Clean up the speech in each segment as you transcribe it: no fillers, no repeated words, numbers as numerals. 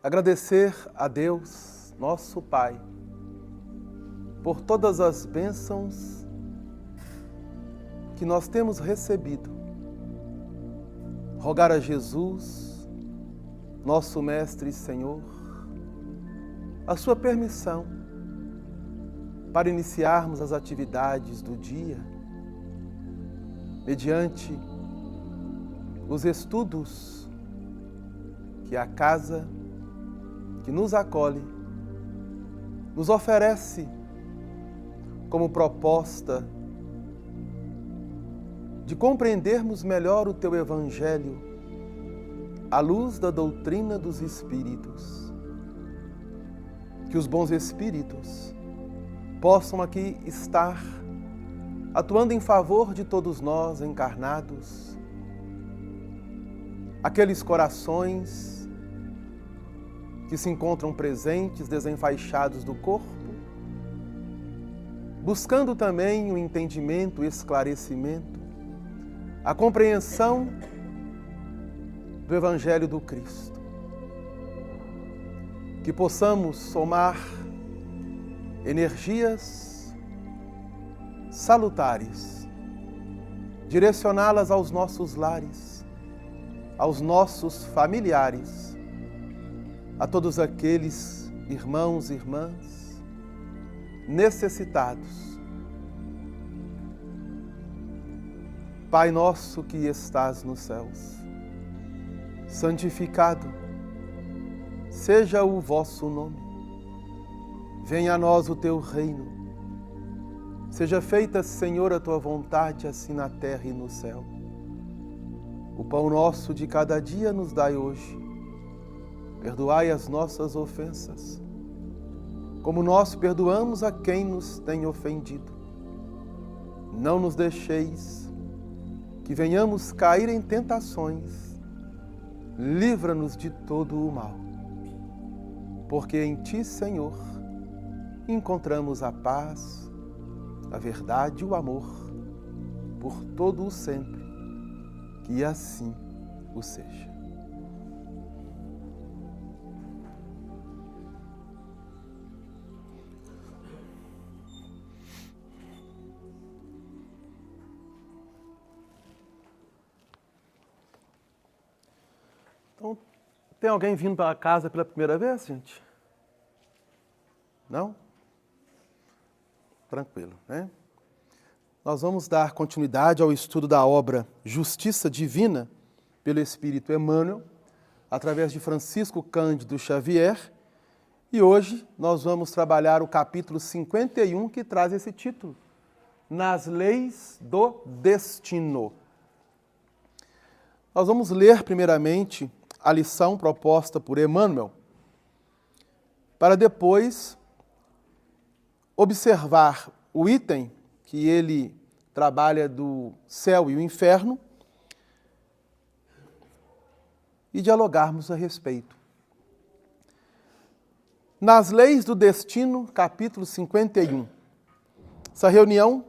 agradecer a Deus, nosso Pai, por todas as bênçãos que nós temos recebido. Rogar a Jesus, nosso Mestre e Senhor, a sua permissão para iniciarmos as atividades do dia, mediante os estudos que a casa que nos acolhe nos oferece como proposta de compreendermos melhor o Teu Evangelho à luz da doutrina dos Espíritos. Que os bons Espíritos possam aqui estar atuando em favor de todos nós encarnados, aqueles corações que se encontram presentes, desenfaixados do corpo, buscando também o entendimento, o esclarecimento, a compreensão do Evangelho do Cristo. Que possamos somar energias salutares, direcioná-las aos nossos lares, aos nossos familiares, a todos aqueles irmãos e irmãs necessitados. Pai nosso que estás nos céus, santificado seja o vosso nome. Venha a nós o teu reino. Seja feita, Senhor, a tua vontade, assim na terra e no céu. O pão nosso de cada dia nos dai hoje. Perdoai as nossas ofensas, como nós perdoamos a quem nos tem ofendido. Não nos deixeis que venhamos cair em tentações. Livra-nos de todo o mal. Porque em Ti, Senhor, encontramos a paz, a verdade e o amor por todo o sempre. Que assim o seja. Então, tem alguém vindo para casa pela primeira vez, gente? Não? Tranquilo, né? Nós vamos dar continuidade ao estudo da obra Justiça Divina pelo Espírito Emmanuel, através de Francisco Cândido Xavier, e hoje nós vamos trabalhar o capítulo 51, que traz esse título, Nas Leis do Destino. Nós vamos ler primeiramente a lição proposta por Emmanuel, para depois observar o item que ele trabalha do céu e o inferno e dialogarmos a respeito. Nas Leis do Destino, capítulo 51. Essa reunião,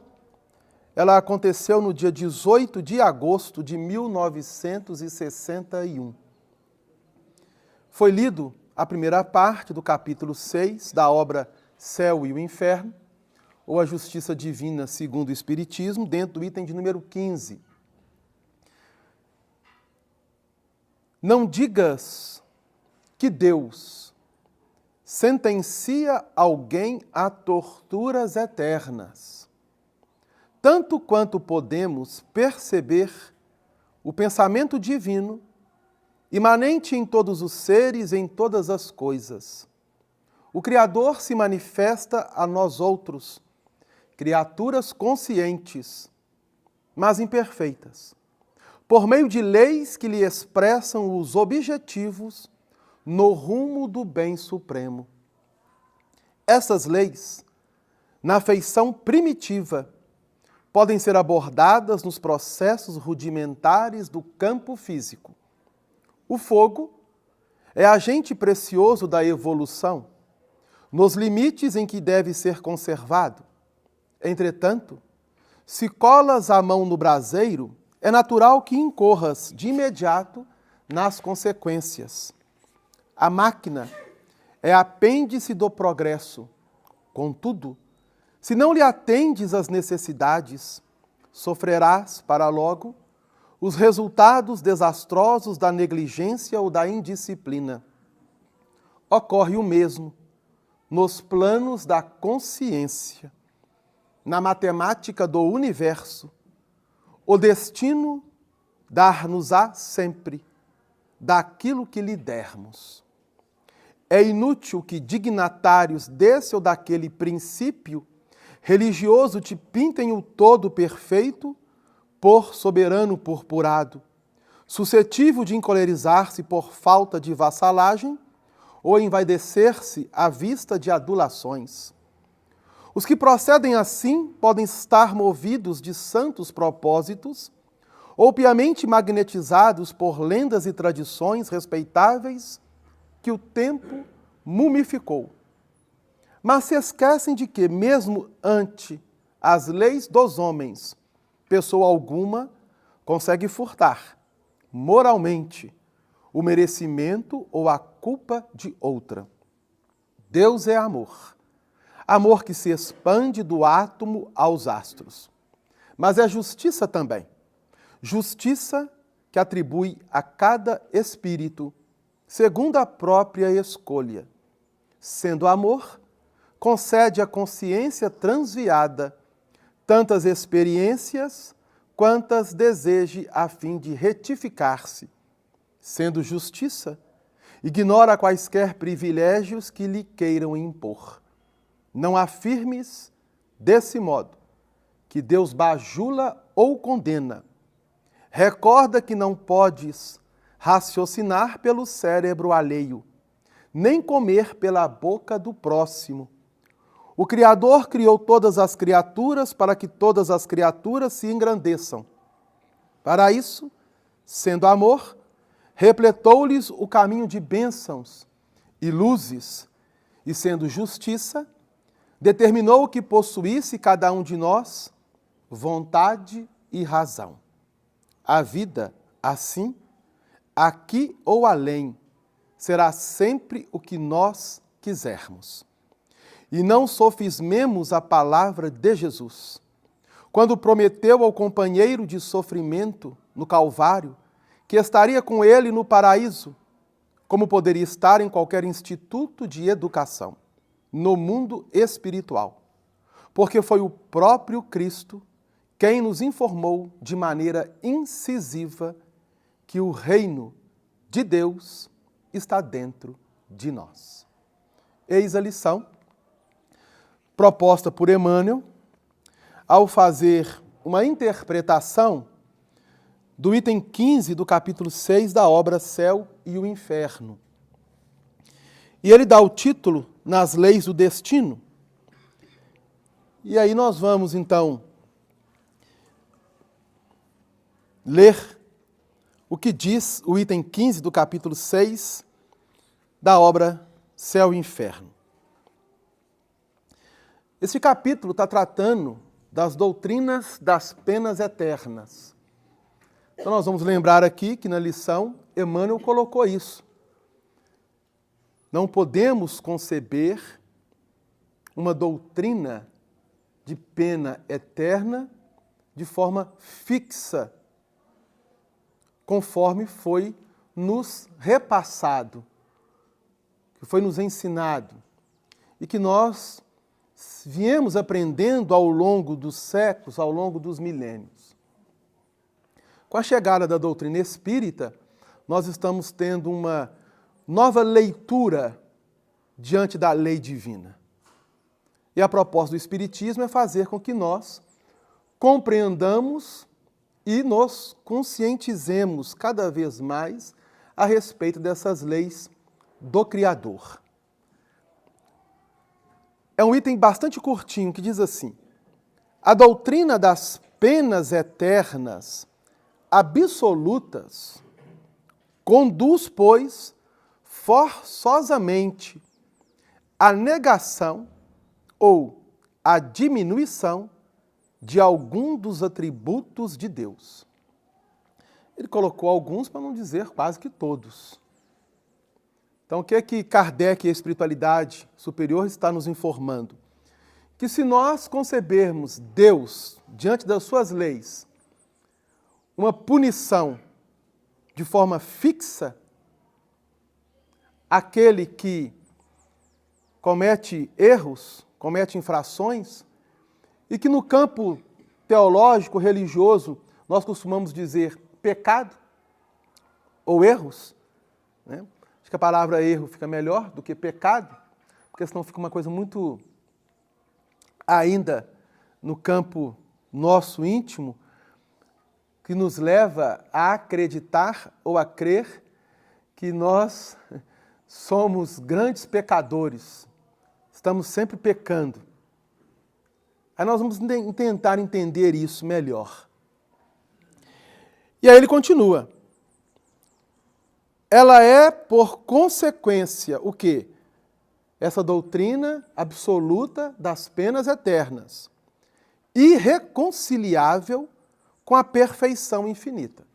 ela aconteceu no dia 18 de agosto de 1961. Foi lido a primeira parte do capítulo 6 da obra Céu e o Inferno, ou a Justiça Divina segundo o Espiritismo, dentro do item de número 15. Não digas que Deus sentencia alguém a torturas eternas, tanto quanto podemos perceber o pensamento divino imanente em todos os seres e em todas as coisas. O Criador se manifesta a nós outros, criaturas conscientes, mas imperfeitas, por meio de leis que lhe expressam os objetivos no rumo do bem supremo. Essas leis, na feição primitiva, podem ser abordadas nos processos rudimentares do campo físico. O fogo é agente precioso da evolução, nos limites em que deve ser conservado. Entretanto, se colas a mão no braseiro, é natural que incorras de imediato nas consequências. A máquina é apêndice do progresso. Contudo, se não lhe atendes às necessidades, sofrerás, para logo, os resultados desastrosos da negligência ou da indisciplina. Ocorre o mesmo nos planos da consciência, na matemática do universo. O destino dar-nos-á sempre daquilo que lhe dermos. É inútil que dignatários desse ou daquele princípio religioso te pintem o todo perfeito por soberano purpurado, suscetível de encolerizar-se por falta de vassalagem ou envaidecer-se à vista de adulações. Os que procedem assim podem estar movidos de santos propósitos ou piamente magnetizados por lendas e tradições respeitáveis que o tempo mumificou. Mas se esquecem de que, mesmo ante as leis dos homens, pessoa alguma consegue furtar, moralmente, o merecimento ou a culpa de outra. Deus é amor. Amor que se expande do átomo aos astros. Mas é justiça também. Justiça que atribui a cada espírito, segundo a própria escolha. Sendo amor, concede à consciência transviada tantas experiências quantas deseje a fim de retificar-se. Sendo justiça, ignora quaisquer privilégios que lhe queiram impor. Não afirmes, desse modo, que Deus bajula ou condena. Recorda que não podes raciocinar pelo cérebro alheio, nem comer pela boca do próximo. O Criador criou todas as criaturas para que todas as criaturas se engrandeçam. Para isso, sendo amor, repletou-lhes o caminho de bênçãos e luzes, e sendo justiça, determinou que possuísse cada um de nós vontade e razão. A vida, assim, aqui ou além, será sempre o que nós quisermos. E não sofismemos a palavra de Jesus, quando prometeu ao companheiro de sofrimento no Calvário que estaria com ele no paraíso, como poderia estar em qualquer instituto de educação, no mundo espiritual, porque foi o próprio Cristo quem nos informou de maneira incisiva que o reino de Deus está dentro de nós. Eis a lição proposta por Emmanuel ao fazer uma interpretação do item 15 do capítulo 6 da obra Céu e o Inferno. E ele dá o título Nas Leis do Destino. E aí nós vamos, então, ler o que diz o item 15 do capítulo 6 da obra Céu e Inferno. Esse capítulo está tratando das doutrinas das penas eternas. Então nós vamos lembrar aqui que na lição Emmanuel colocou isso. Não podemos conceber uma doutrina de pena eterna de forma fixa, conforme foi nos repassado, que foi nos ensinado, e que nós viemos aprendendo ao longo dos séculos, ao longo dos milênios. Com a chegada da doutrina espírita, nós estamos tendo uma nova leitura diante da lei divina. E a proposta do Espiritismo é fazer com que nós compreendamos e nos conscientizemos cada vez mais a respeito dessas leis do Criador. É um item bastante curtinho que diz assim: a doutrina das penas eternas absolutas conduz, pois, forçosamente à negação ou à diminuição de algum dos atributos de Deus. Ele colocou alguns para não dizer quase que todos. Então, o que é que Kardec e a espiritualidade superior está nos informando? Que se nós concebermos Deus, diante das suas leis, uma punição de forma fixa, aquele que comete erros, comete infrações, e que no campo teológico, religioso, nós costumamos dizer pecado ou erros, né? Acho que a palavra erro fica melhor do que pecado, porque senão fica uma coisa muito ainda no campo nosso íntimo, que nos leva a acreditar ou a crer que nós somos grandes pecadores, estamos sempre pecando. Aí nós vamos tentar entender isso melhor. E aí ele continua. Ela é, por consequência, o quê? Essa doutrina absoluta das penas eternas, irreconciliável com a perfeição infinita.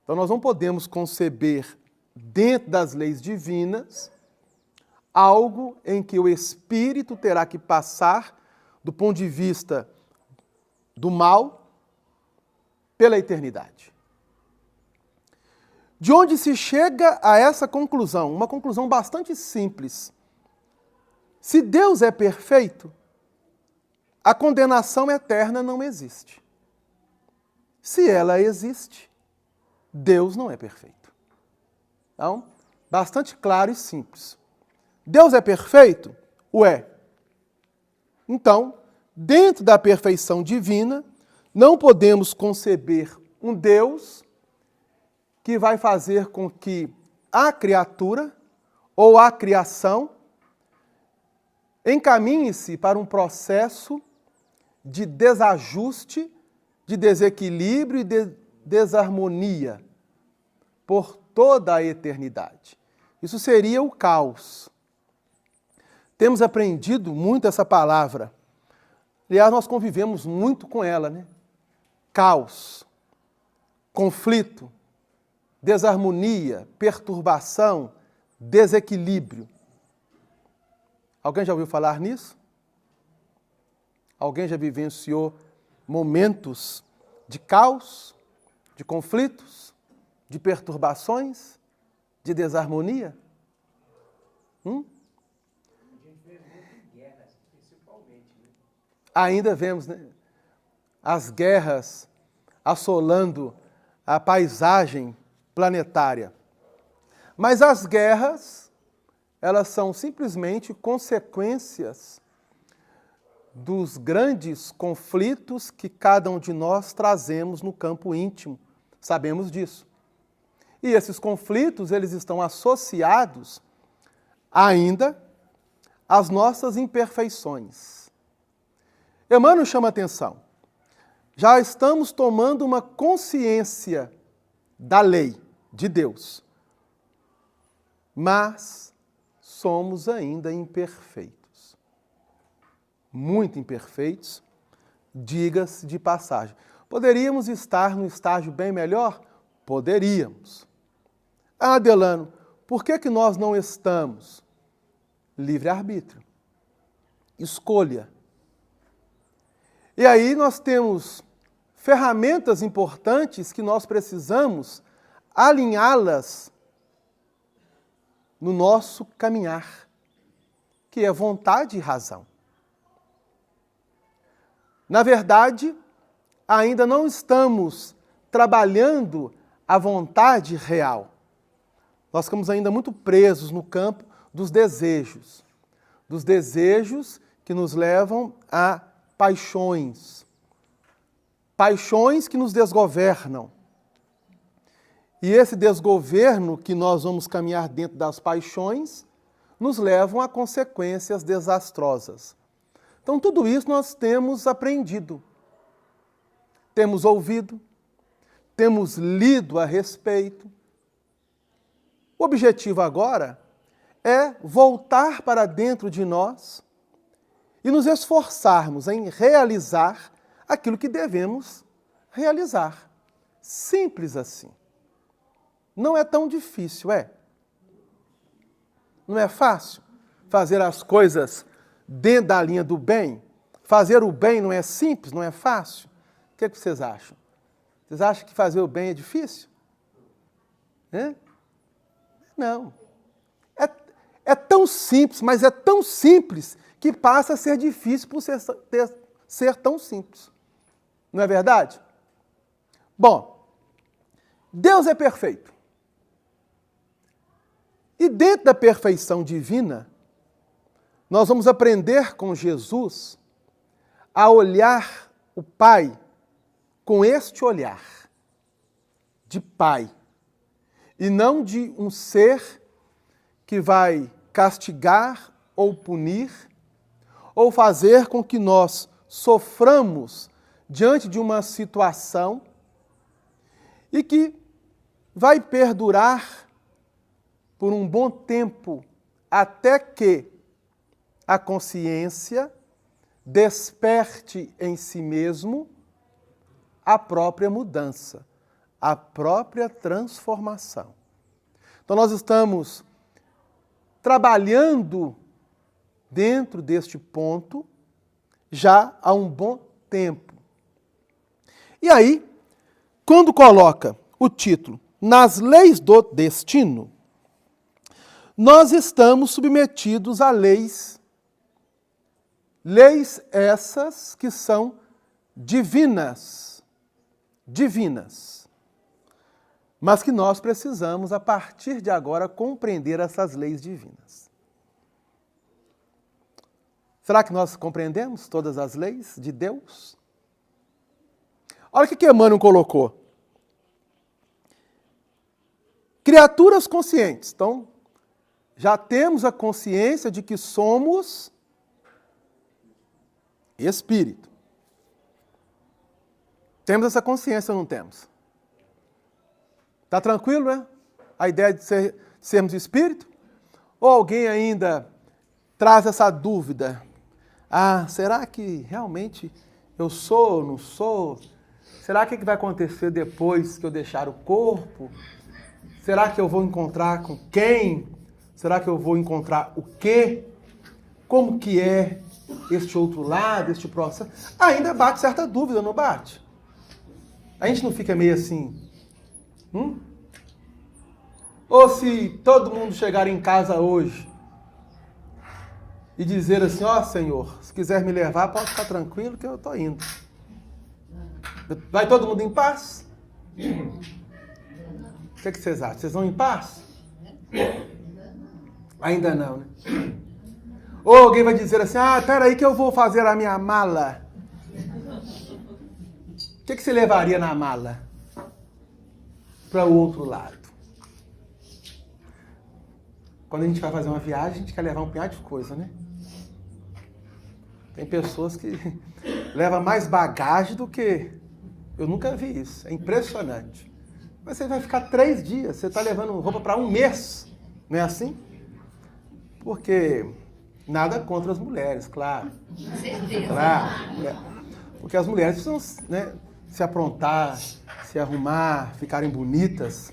Então nós não podemos conceber, dentro das leis divinas, algo em que o espírito terá que passar, do ponto de vista do mal, pela eternidade. De onde se chega a essa conclusão? Uma conclusão bastante simples. Se Deus é perfeito, a condenação eterna não existe. Se ela existe, Deus não é perfeito. Então, bastante claro e simples. Deus é perfeito? O é. Então, dentro da perfeição divina, não podemos conceber um Deus que vai fazer com que a criatura ou a criação encaminhe-se para um processo de desajuste, de desequilíbrio e de desarmonia por toda a eternidade. Isso seria o caos. Temos aprendido muito essa palavra. Aliás, nós convivemos muito com ela, né? Caos, conflito, desarmonia, perturbação, desequilíbrio. Alguém já ouviu falar nisso? Alguém já vivenciou momentos de caos, de conflitos, de perturbações, de desarmonia? Ainda vemos, né, as guerras assolando a paisagem planetária. Mas as guerras, elas são simplesmente consequências dos grandes conflitos que cada um de nós trazemos no campo íntimo. Sabemos disso. E esses conflitos, eles estão associados ainda às nossas imperfeições. Emmanuel chama atenção. Já estamos tomando uma consciência da lei de Deus, mas somos ainda imperfeitos. Muito imperfeitos, diga-se de passagem. Poderíamos estar num estágio bem melhor? Poderíamos. Ah, Delano, por que nós não estamos? Livre-arbítrio. Escolha. E aí nós temos ferramentas importantes que nós precisamos alinhá-las no nosso caminhar, que é vontade e razão. Na verdade, ainda não estamos trabalhando a vontade real. Nós ficamos ainda muito presos no campo dos desejos que nos levam a paixões que nos desgovernam. E esse desgoverno que nós vamos caminhar dentro das paixões nos levam a consequências desastrosas. Então, tudo isso nós temos aprendido, temos ouvido, temos lido a respeito. O objetivo agora é voltar para dentro de nós e nos esforçarmos em realizar aquilo que devemos realizar. Simples assim. Não é tão difícil, é? Não é fácil fazer as coisas dentro da linha do bem? Fazer o bem não é simples, não é fácil? O que vocês acham? Vocês acham que fazer o bem é difícil? Não. É tão simples, mas é tão simples que passa a ser difícil por ser tão simples. Não é verdade? Bom, Deus é perfeito. E dentro da perfeição divina, nós vamos aprender com Jesus a olhar o Pai com este olhar de Pai, e não de um ser que vai castigar ou punir, ou fazer com que nós soframos diante de uma situação e que vai perdurar por um bom tempo até que a consciência desperte em si mesmo a própria mudança, a própria transformação. Então nós estamos trabalhando dentro deste ponto já há um bom tempo. E aí, quando coloca o título Nas Leis do Destino, nós estamos submetidos a leis essas que são divinas, mas que nós precisamos, a partir de agora, compreender essas leis divinas. Será que nós compreendemos todas as leis de Deus? Olha o que Emmanuel colocou. Criaturas conscientes. Então, já temos a consciência de que somos espírito. Temos essa consciência ou não temos? Está tranquilo, né? A ideia de sermos espírito? Ou alguém ainda traz essa dúvida? Será que realmente eu sou ou não sou? Será que vai acontecer depois que eu deixar o corpo? Será que eu vou encontrar com quem? Será que eu vou encontrar o quê? Como que é este outro lado, este processo? Ainda bate certa dúvida, não bate? A gente não fica meio assim... Ou se todo mundo chegar em casa hoje e dizer assim, Senhor, se quiser me levar, pode ficar tranquilo que eu estou indo. Vai todo mundo em paz? O que vocês acham? Vocês vão em paz? Ainda não, né? Ou alguém vai dizer assim, espera aí que eu vou fazer a minha mala. O que você levaria na mala para o outro lado? Quando a gente vai fazer uma viagem, a gente quer levar um punhado de coisa, né? Tem pessoas que levam mais bagagem do que... Eu nunca vi isso, é impressionante. Mas você vai ficar 3 dias, você está levando roupa para 1 mês, não é assim? Porque nada contra as mulheres, claro. Com certeza. Claro. Porque as mulheres precisam, né, se aprontar, se arrumar, ficarem bonitas.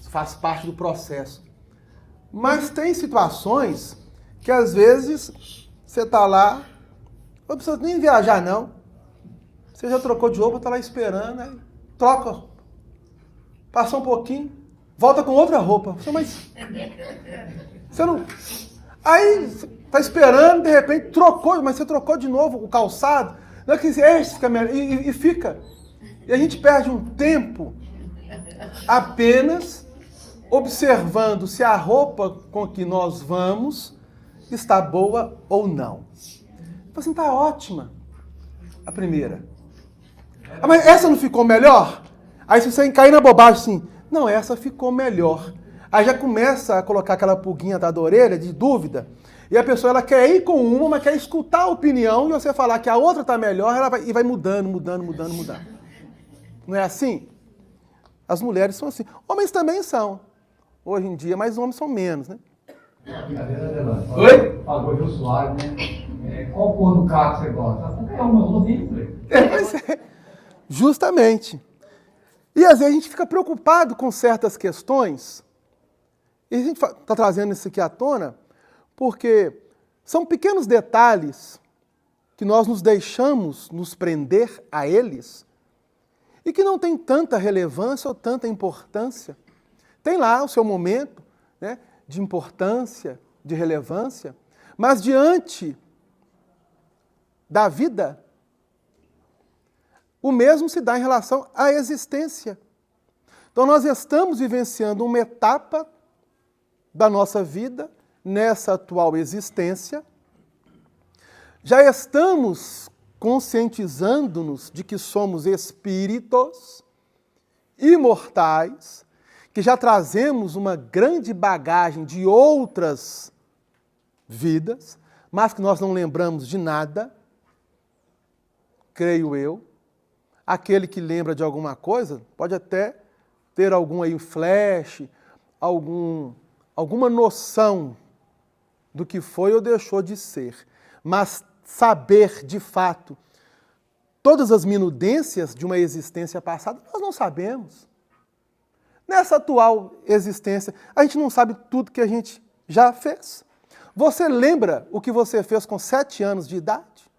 Isso faz parte do processo. Mas tem situações que às vezes você está lá, não precisa nem viajar não. Você já trocou de roupa, está lá esperando, aí troca. Passou um pouquinho, volta com outra roupa. Mas você não... Aí está esperando, de repente trocou, mas você trocou de novo o calçado. Não é que esse fica melhor, e fica. E a gente perde um tempo apenas observando se a roupa com que nós vamos está boa ou não. Então, assim, está ótima a primeira. Mas essa não ficou melhor? Aí se você cair na bobagem assim, não, essa ficou melhor. Aí já começa a colocar aquela pulguinha da orelha de dúvida, e a pessoa ela quer ir com uma, mas quer escutar a opinião, e você falar que a outra está melhor, ela vai mudando. Não é assim? As mulheres são assim. Homens também são. Hoje em dia, mas os homens são menos, né? Oi? Falou Jô Soares, né? Qual cor do carro você gosta? Qualquer uma, justamente. E às vezes a gente fica preocupado com certas questões E a gente está trazendo isso aqui à tona porque são pequenos detalhes que nós nos deixamos nos prender a eles e que não tem tanta relevância ou tanta importância. Tem lá o seu momento, né, de importância, de relevância, mas diante da vida, o mesmo se dá em relação à existência. Então nós estamos vivenciando uma etapa da nossa vida, nessa atual existência, já estamos conscientizando-nos de que somos espíritos imortais, que já trazemos uma grande bagagem de outras vidas, mas que nós não lembramos de nada, creio eu. Aquele que lembra de alguma coisa pode até ter algum aí flash, alguma noção do que foi ou deixou de ser, mas saber de fato todas as minudências de uma existência passada, nós não sabemos. Nessa atual existência, a gente não sabe tudo que a gente já fez. Você lembra o que você fez com 7 anos de idade?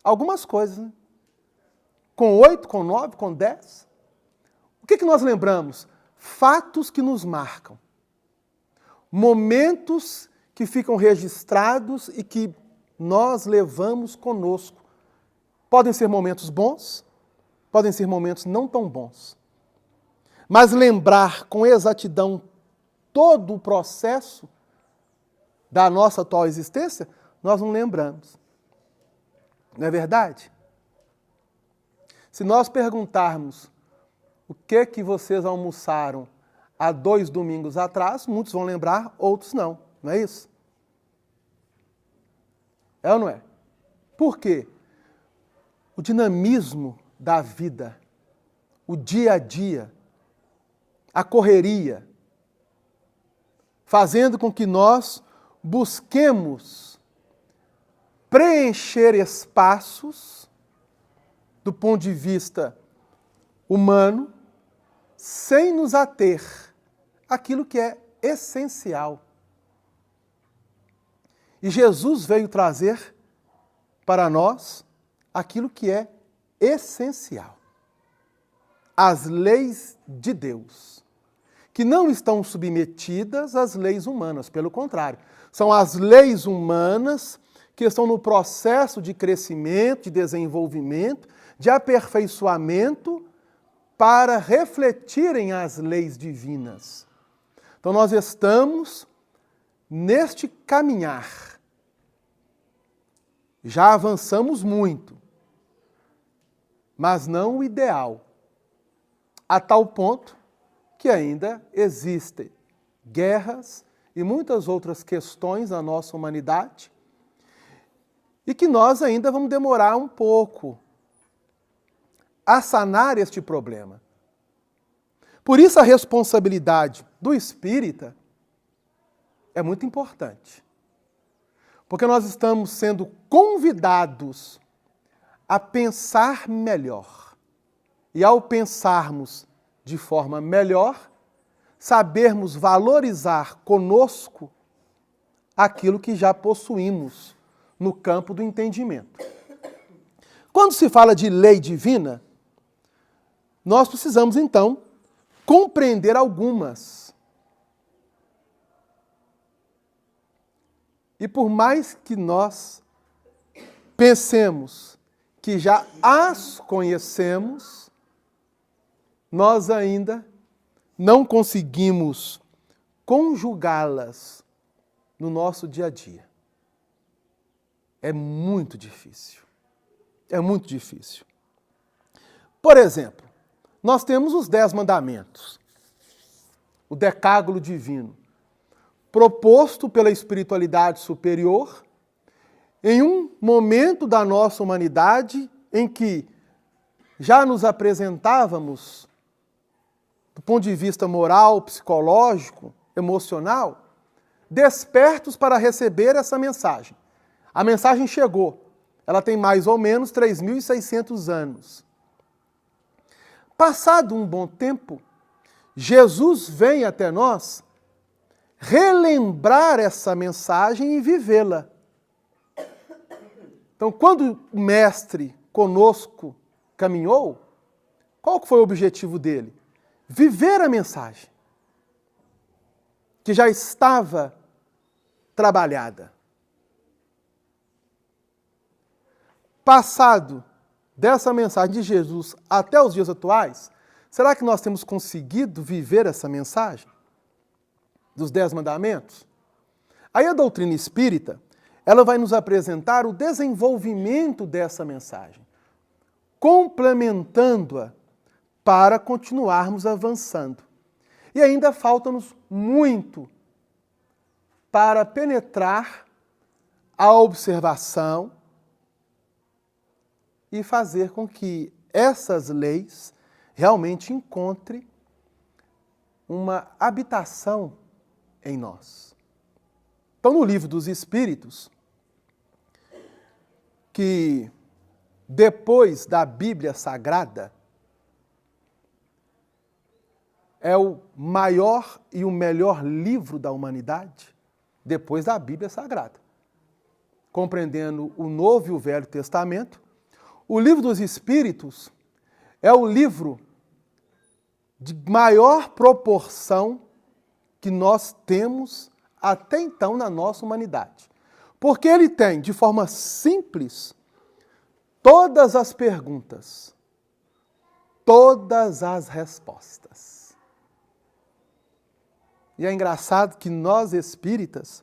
Algumas coisas, né? Com 8, com 9, com 10? O que nós lembramos? Fatos que nos marcam. Momentos que ficam registrados e que nós levamos conosco. Podem ser momentos bons, podem ser momentos não tão bons. Mas lembrar com exatidão todo o processo da nossa atual existência, nós não lembramos. Não é verdade? Se nós perguntarmos o que vocês almoçaram há 2 domingos atrás, muitos vão lembrar, outros não. Não é isso? É ou não é? Por quê? O dinamismo da vida, o dia a dia, a correria, fazendo com que nós busquemos preencher espaços do ponto de vista humano, sem nos ater àquilo que é essencial. E Jesus veio trazer para nós aquilo que é essencial. As leis de Deus, que não estão submetidas às leis humanas, pelo contrário, são as leis humanas que estão no processo de crescimento, de desenvolvimento, de aperfeiçoamento para refletirem as leis divinas. Então nós estamos neste caminhar. Já avançamos muito, mas não o ideal. A tal ponto que ainda existem guerras e muitas outras questões na nossa humanidade e que nós ainda vamos demorar um pouco a sanar este problema. Por isso a responsabilidade do espírita é muito importante. Porque nós estamos sendo convidados a pensar melhor. E ao pensarmos de forma melhor, sabermos valorizar conosco aquilo que já possuímos no campo do entendimento. Quando se fala de lei divina, nós precisamos, então, compreender algumas. E por mais que nós pensemos que já as conhecemos, nós ainda não conseguimos conjugá-las no nosso dia a dia. É muito difícil. É muito difícil. Por exemplo, nós temos os 10 mandamentos, o decálogo divino, proposto pela espiritualidade superior em um momento da nossa humanidade em que já nos apresentávamos, do ponto de vista moral, psicológico, emocional, despertos para receber essa mensagem. A mensagem chegou, ela tem mais ou menos 3.600 anos. Passado um bom tempo, Jesus vem até nós relembrar essa mensagem e vivê-la. Então, quando o Mestre conosco caminhou, qual foi o objetivo dele? Viver a mensagem, que já estava trabalhada. Passado dessa mensagem de Jesus até os dias atuais, será que nós temos conseguido viver essa mensagem dos 10 mandamentos? Aí a doutrina espírita, ela vai nos apresentar o desenvolvimento dessa mensagem, complementando-a para continuarmos avançando. E ainda falta-nos muito para penetrar a observação e fazer com que essas leis realmente encontrem uma habitação em nós. Então, no Livro dos Espíritos, que depois da Bíblia Sagrada, é o maior e o melhor livro da humanidade, depois da Bíblia Sagrada. Compreendendo o Novo e o Velho Testamento, o Livro dos Espíritos é o livro de maior proporção que nós temos até então na nossa humanidade. Porque ele tem, de forma simples, todas as perguntas, todas as respostas. E é engraçado que nós espíritas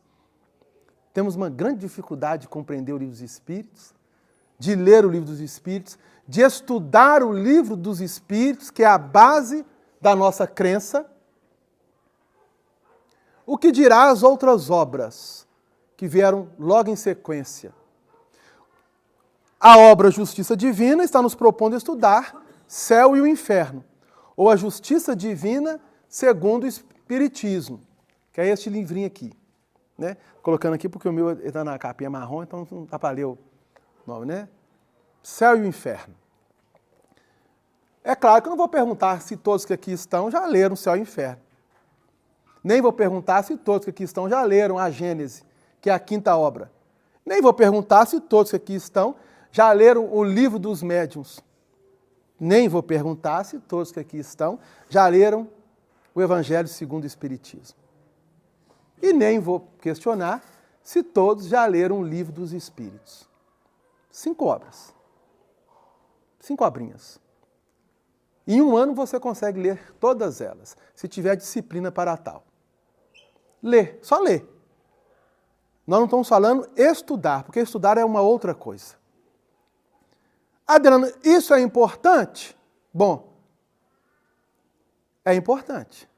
temos uma grande dificuldade de compreender o Livro dos Espíritos, de ler o Livro dos Espíritos, de estudar o Livro dos Espíritos, que é a base da nossa crença. O que dirá as outras obras que vieram logo em sequência? A obra Justiça Divina está nos propondo estudar Céu e o Inferno, ou a Justiça Divina segundo o Espiritismo, que é este livrinho aqui, né? Colocando aqui porque o meu está na capinha marrom, então não dá para ler o nome, né? Céu e o Inferno. É claro que eu não vou perguntar se todos que aqui estão já leram Céu e Inferno. Nem vou perguntar se todos que aqui estão já leram a Gênese, que é a quinta obra. Nem vou perguntar se todos que aqui estão já leram o Livro dos Médiuns. Nem vou perguntar se todos que aqui estão já leram o Evangelho segundo o Espiritismo. E nem vou questionar se todos já leram o Livro dos Espíritos. 5 obras. 5 obrinhas. Em um ano você consegue ler todas elas, se tiver disciplina para tal. Ler, só ler. Nós não estamos falando estudar, porque estudar é uma outra coisa. Adriano, isso é importante? Bom, é importante.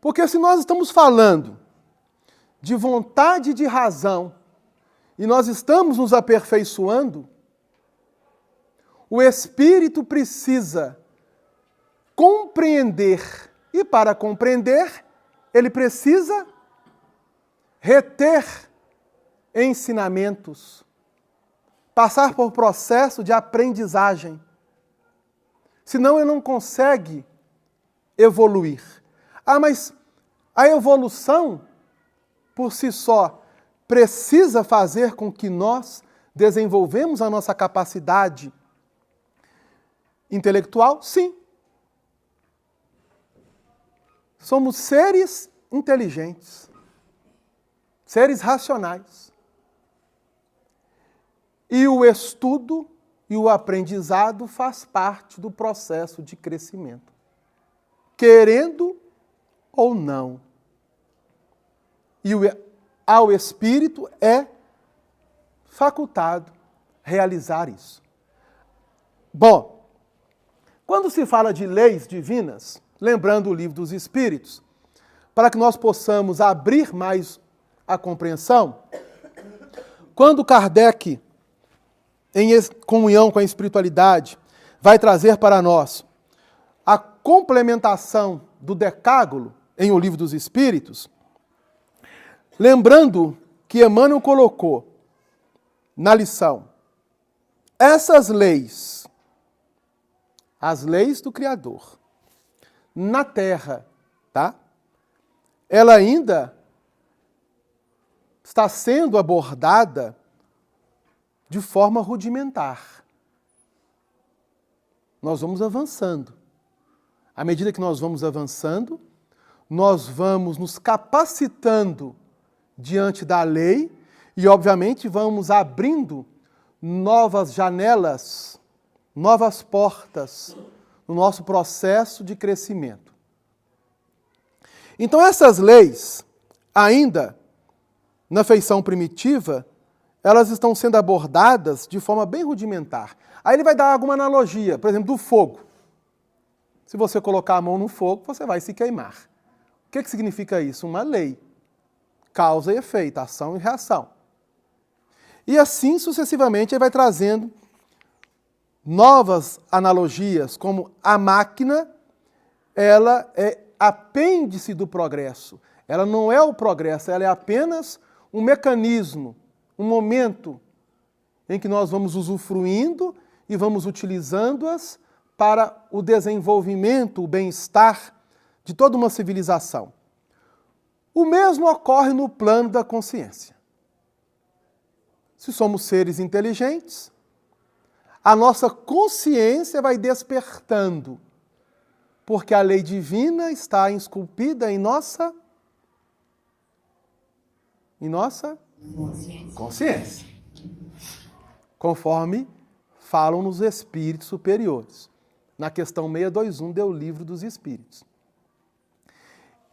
Porque se nós estamos falando de vontade e de razão, e nós estamos nos aperfeiçoando, o espírito precisa compreender, e para compreender, ele precisa reter ensinamentos, passar por processo de aprendizagem. Senão ele não consegue evoluir. Ah, mas a evolução, por si só, precisa fazer com que nós desenvolvemos a nossa capacidade intelectual? Sim. Somos seres inteligentes, seres racionais. E o estudo e o aprendizado faz parte do processo de crescimento, querendo ou não. E ao espírito é facultado realizar isso. Bom, quando se fala de leis divinas, lembrando o Livro dos Espíritos, para que nós possamos abrir mais a compreensão, quando Kardec, em comunhão com a espiritualidade, vai trazer para nós a complementação do Decálogo em O Livro dos Espíritos, lembrando que Emmanuel colocou na lição essas leis, as leis do Criador, na Terra, tá? Ela ainda está sendo abordada de forma rudimentar. Nós vamos avançando. À medida que nós vamos avançando, nós vamos nos capacitando diante da lei e, obviamente, vamos abrindo novas janelas, novas portas no nosso processo de crescimento. Então, essas leis, ainda na feição primitiva, elas estão sendo abordadas de forma bem rudimentar. Aí ele vai dar alguma analogia, por exemplo, do fogo. Se você colocar a mão no fogo, você vai se queimar. O que significa isso? Uma lei. Causa e efeito, ação e reação. E assim sucessivamente ele vai trazendo novas analogias, como a máquina, ela é apêndice do progresso. Ela não é o progresso, ela é apenas um mecanismo, um momento em que nós vamos usufruindo e vamos utilizando-as para o desenvolvimento, o bem-estar de toda uma civilização. O mesmo ocorre no plano da consciência. Se somos seres inteligentes, a nossa consciência vai despertando, porque a lei divina está esculpida em nossa consciência, conforme falam nos espíritos superiores. Na questão 621 do Livro dos Espíritos.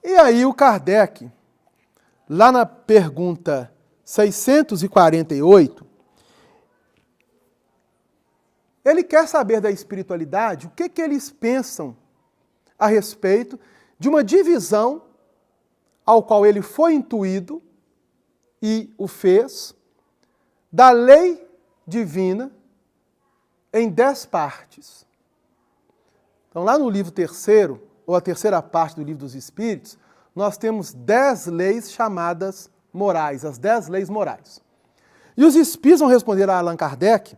E aí o Kardec, lá na pergunta 648, ele quer saber da espiritualidade o que eles pensam a respeito de uma divisão ao qual ele foi intuído e o fez, da lei divina em 10 partes. Então, lá no livro terceiro, ou a terceira parte do Livro dos Espíritos, nós temos 10 leis chamadas morais, as 10 leis morais. E os Espíritos vão responder a Allan Kardec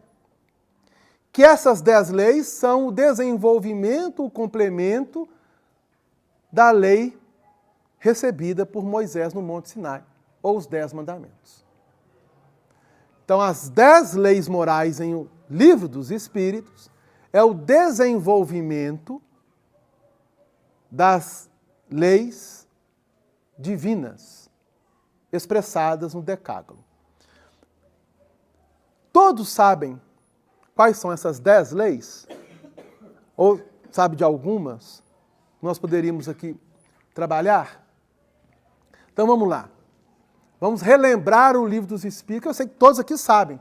que essas 10 leis são o desenvolvimento, o complemento da lei recebida por Moisés no Monte Sinai, ou os 10 mandamentos. Então, as 10 leis morais em o Livro dos Espíritos é o desenvolvimento das leis divinas expressadas no Decálogo. Todos sabem quais são essas 10 leis? Ou sabe de algumas? Nós poderíamos aqui trabalhar? Então vamos lá. Vamos relembrar o Livro dos Espíritos, que eu sei que todos aqui sabem.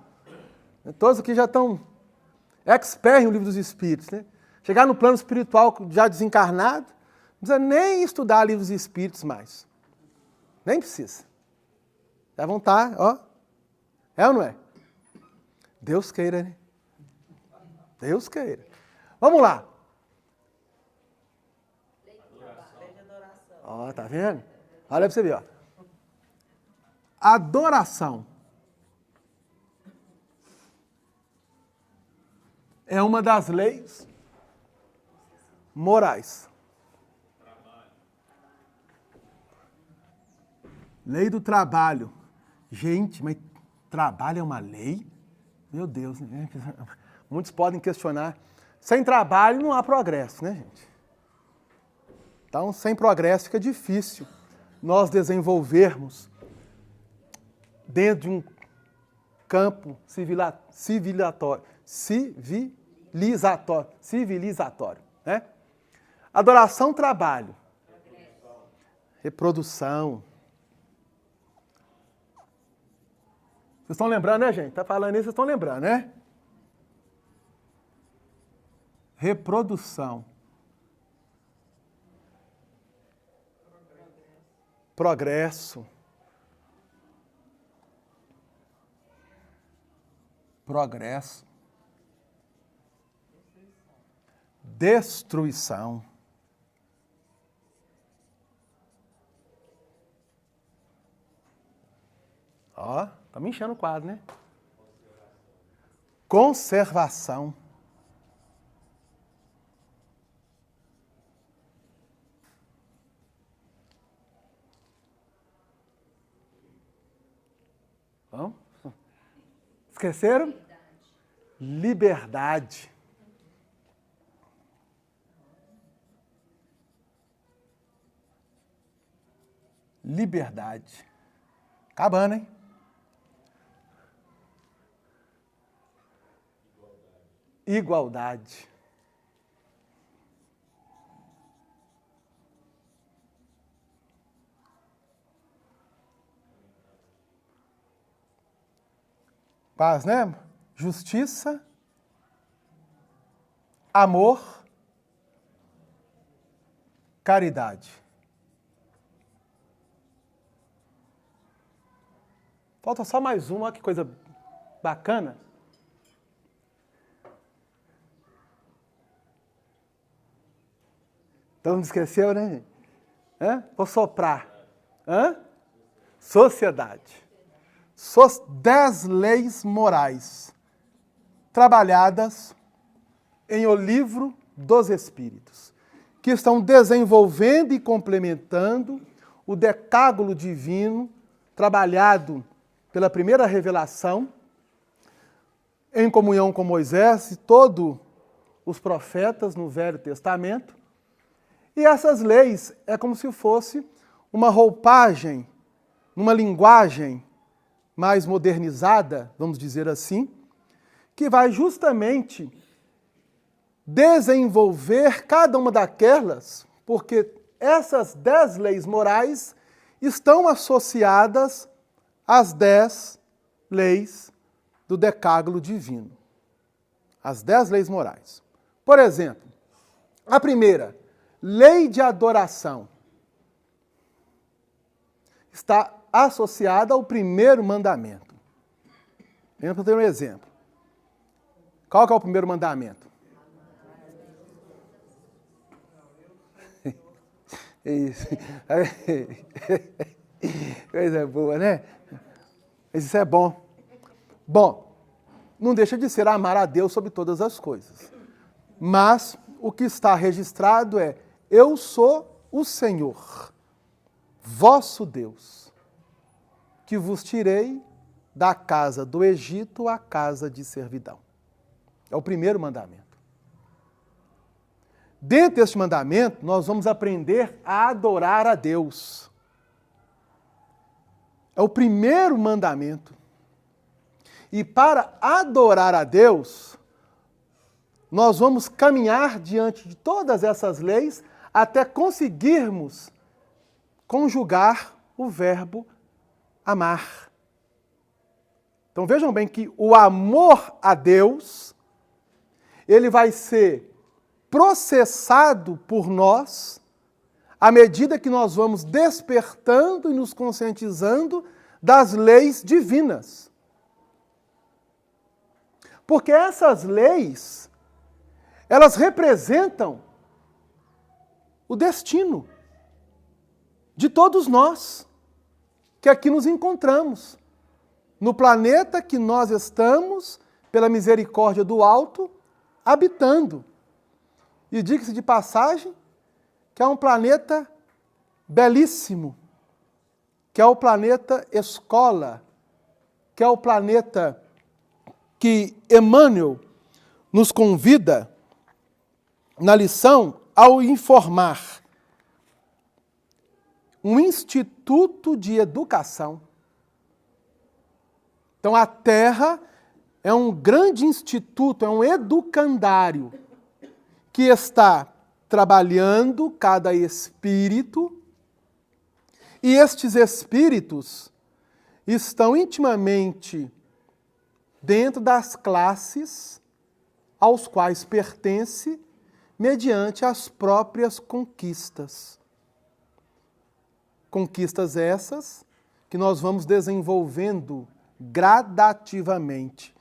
Todos aqui já estão expert no Livro dos Espíritos, né? Chegar no plano espiritual já desencarnado, não precisa nem estudar Livros dos Espíritos mais. Nem precisa. Já vão estar, ó. É ou não é? Deus queira, né? Deus queira. Vamos lá. Ó, tá vendo? Olha pra você ver, ó. Adoração é uma das leis morais. Lei do trabalho. Gente, mas trabalho é uma lei? Meu Deus, né? Muitos podem questionar. Sem trabalho não há progresso, né, gente? Então, sem progresso fica difícil nós desenvolvermos dentro de um campo civilizatório, né? Adoração, trabalho. Reprodução. Vocês estão lembrando, né, gente? Tá falando isso, vocês estão lembrando, né? Reprodução. Progresso. Progresso. Destruição. Ó, tá me enchendo o quadro, né? Conservação. Vamos? Esqueceram? Liberdade. Liberdade. Acabando, hein? Igualdade. Paz, né? Justiça, amor, caridade. Falta só mais uma, que coisa bacana. Então não esqueceu, né? Vou soprar. Sociedade. 10 leis morais trabalhadas em O Livro dos Espíritos, que estão desenvolvendo e complementando o decálogo divino, trabalhado pela primeira revelação, em comunhão com Moisés e todos os profetas no Velho Testamento. E essas leis é como se fosse uma roupagem, numa linguagem mais modernizada, vamos dizer assim, que vai justamente desenvolver cada uma daquelas, porque essas 10 leis morais estão associadas às 10 leis do decálogo divino. As 10 leis morais. Por exemplo, a primeira, lei de adoração, está associada ao primeiro mandamento. Vamos ter um exemplo. Qual que é o primeiro mandamento? Isso. Coisa boa, né? Isso é bom. Bom, não deixa de ser amar a Deus sobre todas as coisas. Mas o que está registrado é: eu sou o Senhor, vosso Deus, que vos tirei da casa do Egito à casa de servidão. É o primeiro mandamento. Dentro deste mandamento, nós vamos aprender a adorar a Deus. É o primeiro mandamento. E para adorar a Deus, nós vamos caminhar diante de todas essas leis até conseguirmos conjugar o verbo amar. Então vejam bem que o amor a Deus, ele vai ser processado por nós à medida que nós vamos despertando e nos conscientizando das leis divinas. Porque essas leis, elas representam o destino de todos nós que aqui nos encontramos, no planeta que nós estamos, pela misericórdia do alto, habitando. E diga-se de passagem que é um planeta belíssimo, que é o planeta escola, que é o planeta que Emmanuel nos convida na lição ao informar um instituto de educação. Então a Terra é um grande instituto, é um educandário que está trabalhando cada espírito, e estes espíritos estão intimamente dentro das classes aos quais pertence mediante as próprias conquistas. Conquistas essas que nós vamos desenvolvendo gradativamente.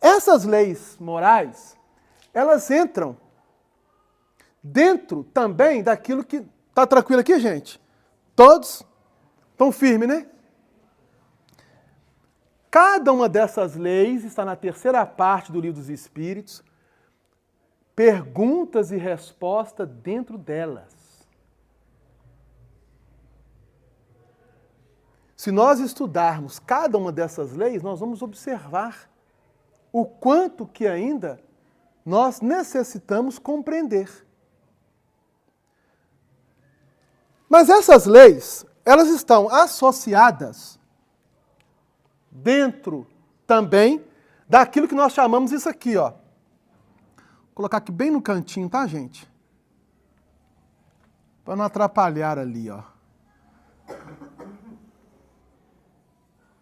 Essas leis morais, elas entram dentro também daquilo que... Tá tranquilo aqui, gente? Todos estão firmes, né? Cada uma dessas leis está na terceira parte do Livro dos Espíritos, perguntas e respostas dentro delas. se nós estudarmos cada uma dessas leis, nós vamos observar o quanto que ainda nós necessitamos compreender. Mas essas leis, elas estão associadas dentro também daquilo que nós chamamos isso aqui, ó. Vou colocar aqui bem no cantinho, tá, gente? Para não atrapalhar ali, ó.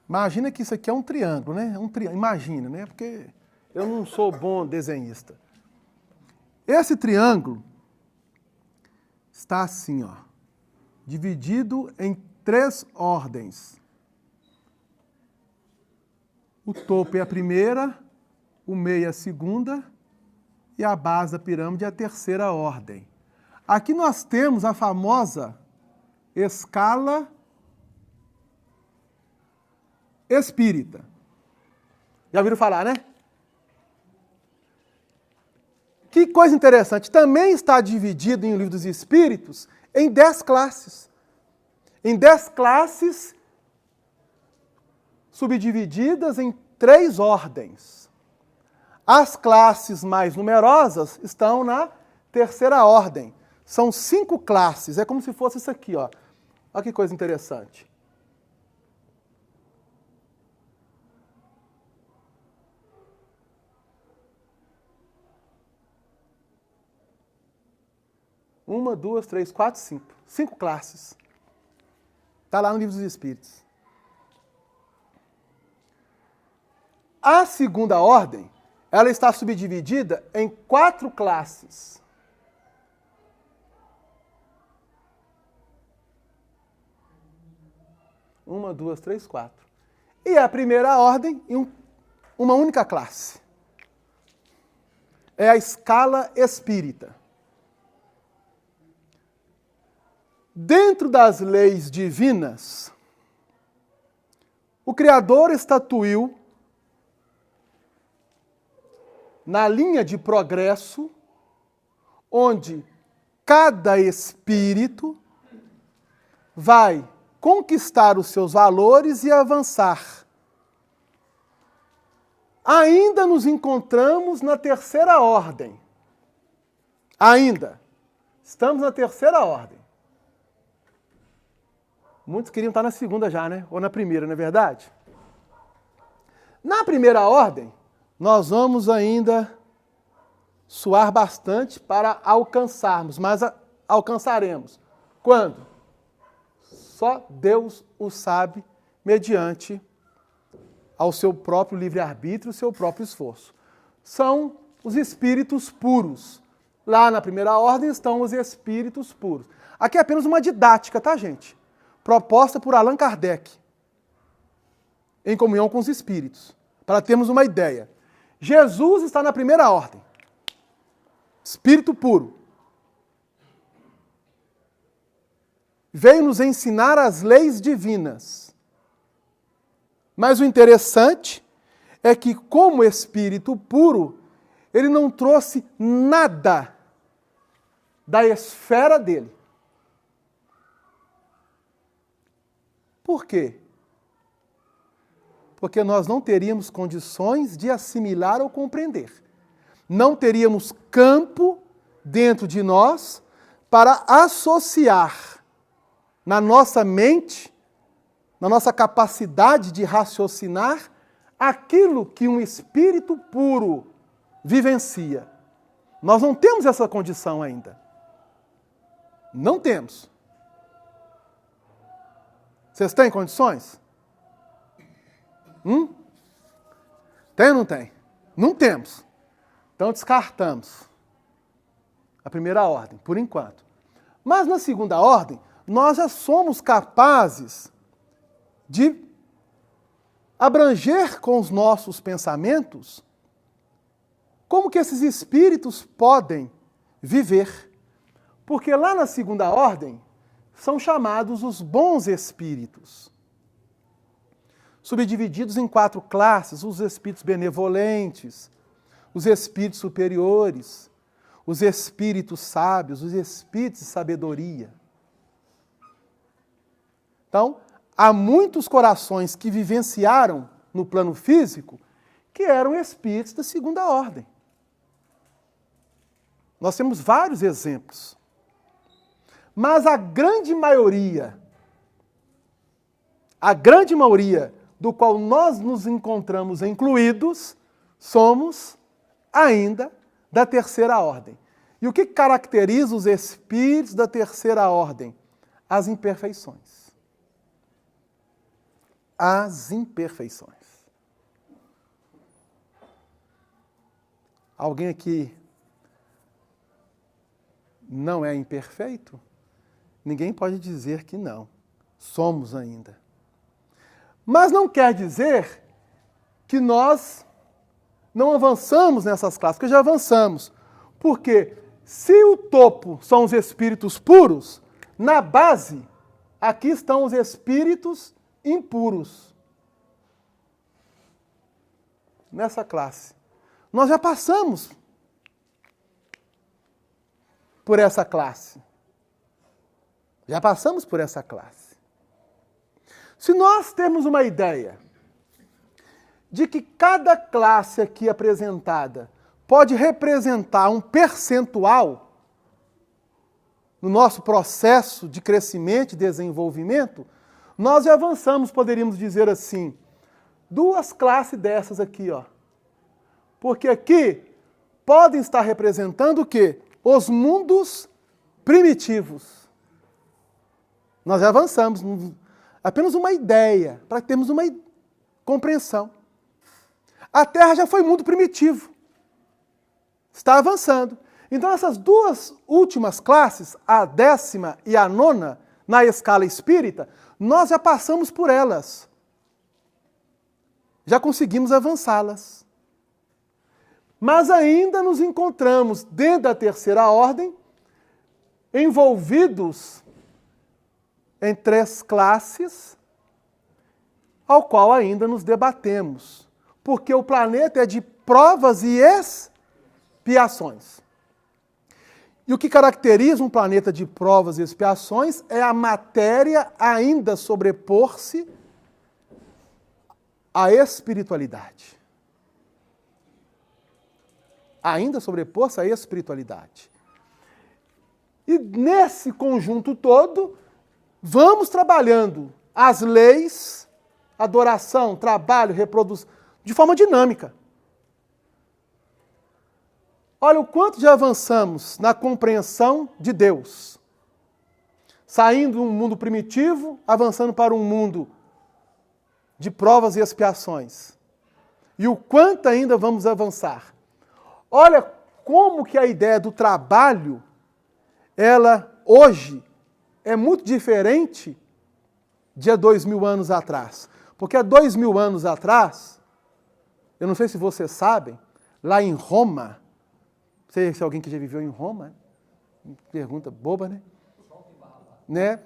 Imagina que isso aqui é um triângulo, né? Imagina, né? Porque eu não sou bom desenhista. Esse triângulo está assim, ó, dividido em 3 ordens. O topo é a primeira, o meio é a segunda e a base da pirâmide é a 3ª ordem. Aqui nós temos a famosa escala espírita. Já ouviram falar, né? Que coisa interessante. Também está dividido em O Livro dos Espíritos em 10 classes. Em 10 classes subdivididas em 3 ordens. As classes mais numerosas estão na 3ª ordem. São 5 classes. É como se fosse isso aqui, ó. Olha que coisa interessante. Uma, 2, 3, 4, 5. 5 classes. Está lá no Livro dos Espíritos. A 2ª ordem, ela está subdividida em 4 classes. Uma, 2, 3, 4. E a 1ª ordem em uma única classe. É a escala espírita. Dentro das leis divinas, o Criador estatuiu, na linha de progresso, onde cada espírito vai conquistar os seus valores e avançar. Ainda nos encontramos na 3ª ordem. Ainda. Estamos na 3ª ordem. Muitos queriam estar na 2ª já, né? Ou na 1ª, não é verdade? Na 1ª ordem, nós vamos ainda suar bastante para alcançarmos, mas alcançaremos. Quando? Só Deus o sabe, mediante ao seu próprio livre-arbítrio, o seu próprio esforço. São os espíritos puros. Lá na 1ª ordem estão os espíritos puros. Aqui é apenas uma didática, tá, gente? Proposta por Allan Kardec, em comunhão com os espíritos, para termos uma ideia. Jesus está na 1ª ordem, espírito puro. Veio nos ensinar as leis divinas. Mas o interessante é que, como espírito puro, ele não trouxe nada da esfera dele. Por quê? Porque nós não teríamos condições de assimilar ou compreender. Não teríamos campo dentro de nós para associar na nossa mente, na nossa capacidade de raciocinar, aquilo que um espírito puro vivencia. Nós não temos essa condição ainda. Não temos. Vocês têm condições? Tem ou não tem? Não temos. Então descartamos a 1ª ordem, por enquanto. Mas na 2ª ordem, nós já somos capazes de abranger com os nossos pensamentos como que esses espíritos podem viver. Porque lá na 2ª ordem são chamados os bons espíritos, subdivididos em 4 classes: os espíritos benevolentes, os espíritos superiores, os espíritos sábios, os espíritos de sabedoria. Então, há muitos corações que vivenciaram no plano físico que eram espíritos da segunda ordem. Nós temos vários exemplos. Mas a grande maioria do qual nós nos encontramos incluídos, somos ainda da terceira ordem. E o que caracteriza os espíritos da terceira ordem? As imperfeições. As imperfeições. Alguém aqui não é imperfeito? Ninguém pode dizer que não. Somos ainda. Mas não quer dizer que nós não avançamos nessas classes, porque já avançamos. Porque se o topo são os espíritos puros, na base, aqui estão os espíritos impuros. Nessa classe. Nós já passamos por essa classe. Já passamos por essa classe. Se nós temos uma ideia de que cada classe aqui apresentada pode representar um percentual no nosso processo de crescimento e desenvolvimento, nós já avançamos, poderíamos dizer assim, 2 classes dessas aqui, ó. Porque aqui podem estar representando o quê? Os mundos primitivos. Nós já avançamos, apenas uma ideia, para termos uma compreensão. A Terra já foi mundo primitivo. Está avançando. Então essas 2 últimas classes, a 10ª e a 9ª, na escala espírita, nós já passamos por elas. Já conseguimos avançá-las. Mas ainda nos encontramos dentro da terceira ordem, envolvidos em 3 classes, ao qual ainda nos debatemos. Porque o planeta é de provas e expiações. E o que caracteriza um planeta de provas e expiações é a matéria ainda sobrepor-se à espiritualidade. Ainda sobrepor-se à espiritualidade. E nesse conjunto todo, vamos trabalhando as leis, adoração, trabalho, reprodução, de forma dinâmica. Olha o quanto já avançamos na compreensão de Deus. Saindo de um mundo primitivo, avançando para um mundo de provas e expiações. E o quanto ainda vamos avançar. Olha como que a ideia do trabalho, ela hoje é muito diferente de há 2000 anos atrás. Porque há 2000 anos atrás, eu não sei se vocês sabem, lá em Roma, não sei se alguém que já viveu em Roma, pergunta boba, né?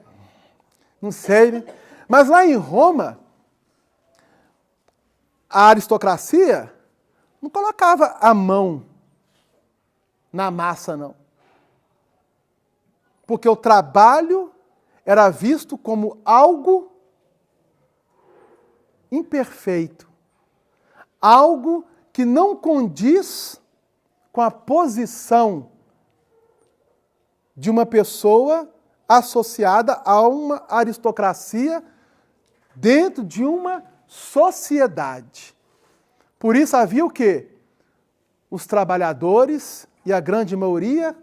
Não sei, né? Mas lá em Roma, a aristocracia não colocava a mão na massa, não. Porque o trabalho era visto como algo imperfeito, algo que não condiz com a posição de uma pessoa associada a uma aristocracia dentro de uma sociedade. Por isso havia o quê? Os trabalhadores e a grande maioria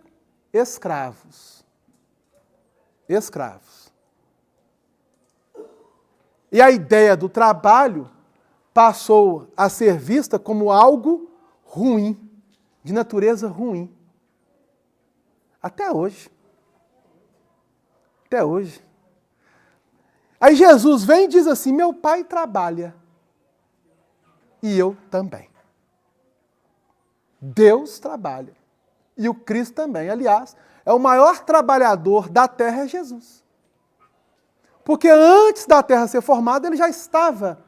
escravos. Escravos. E a ideia do trabalho passou a ser vista como algo ruim, de natureza ruim. Até hoje. Até hoje. Aí Jesus vem e diz assim, meu pai trabalha. E eu também. Deus trabalha. E o Cristo também. Aliás, é o maior trabalhador da terra é Jesus. Porque antes da terra ser formada, ele já estava